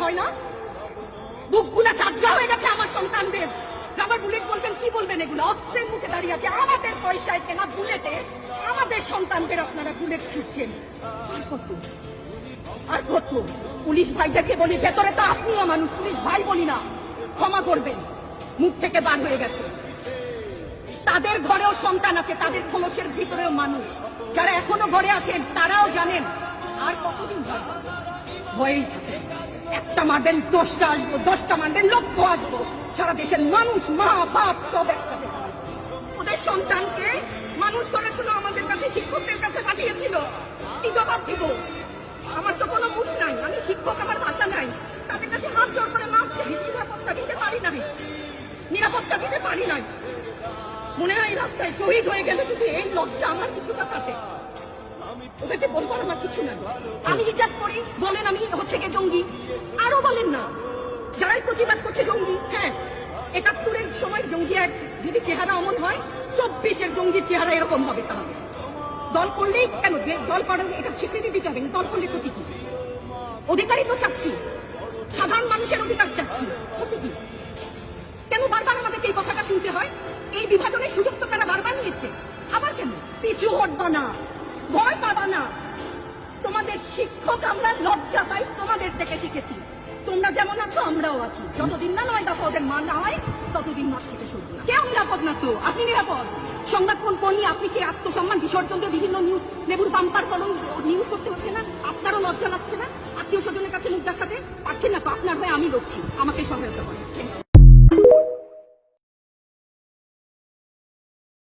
হয় না? বুকগুলা ঝাঁঝরা হয়ে গেছে আমার সন্তানদের। রাবার বুলেট বলবেন, কি বলবেন? এগুলো অস্ত্রের মুখে দাঁড়িয়ে আছে, আমাদের পয়সায় কেনা বুলেটে আমাদের সন্তানদের আপনারা বুলেট ছুটছেন। আর কত আর কত? পুলিশ ভাইটাকে বলি, ভেতরে তো আপনিও মানুষ, পুলিশ ভাই বলি না, ক্ষমা করবেন, মুখ থেকে বার হয়ে গেছে। তাদের ঘরেও সন্তান আছে, তাদের খোলসের ভিতরেও মানুষ। যারা এখনো ঘরে আছেন তারাও জানেন আর কতদিন ভয়েই থাকে। একটা মারবেন 10টা আসবো, 10টা মারবেন 1,00,000 আসবো। সারা দেশের মানুষ, মা বাপ সব একসাথে ওদের সন্তানকে মানুষ করেছিল, আমাদের কাছে শিক্ষকদের কাছে পাঠিয়েছিল। কি জবাব দিব? আমার তো কোনো মুখ নাই, আমি শিক্ষক, আমার ভাষা নাই। তাদের কাছে হাত জোর করে মাপছে, নিরাপত্তা দিতে পারি নাই, নিরাপত্তা দিতে পারি নাই। মনে হয় রাস্তায় শহীদ হয়ে গেলে যদি এই লজ্জা আমার কিছুটা কাটে। ওদেরকে বলবার আমার কিছু নাই। আমি হিজাব করি বলেন আমি হচ্ছে গিয়ে জঙ্গি, আরো বলেন না যারাই প্রতিবাদ করছে জঙ্গি। হ্যাঁ, 71-এর সময় জঙ্গি এক যদি চেহারা অমন হয়, 24-এর জঙ্গির চেহারা এরকম হবে। তাহলে দল করলেই কেন? দল করার এটা স্বীকৃতি দিতে হবে, দল করলে ক্ষতি কি? অধিকারই তো চাচ্ছি, সাধারণ মানুষের অধিকার চাচ্ছি, ক্ষতি কি? কেন বারবার আমাদেরকে এই কথাটা শুনতে হয়? এই বিভাজনের সুযোগ তো তারা বারবার নিয়েছে, আবার কেন? পিছু হটবা না, ভয় পাবা না। তোমাদের শিক্ষক আমরা লজ্জা পাই, তোমাদের থেকে শিখেছি। তোমরা যেমন আছো আমরাও আছি। যতদিন না 9 দফা ওদের মান না হয় ততদিন মাঠ থেকে সরবে না। কেউ নিরাপদ না তো, আপনি নিরাপদ। সংবাদ কোন কর্মী আপনি কি আত্মসম্মান বিসর্জন দিয়ে বিভিন্ন নিউজ লেবুর বাম্পার কলম নিউজ করতে হচ্ছে না? আপনারও লজ্জা লাগছে না? আত্মীয় স্বজনের কাছে মুখ দেখাতে পারছেন না তো? আপনার হয়ে আমি লড়ছি, আমাকে সহায়তা করেন।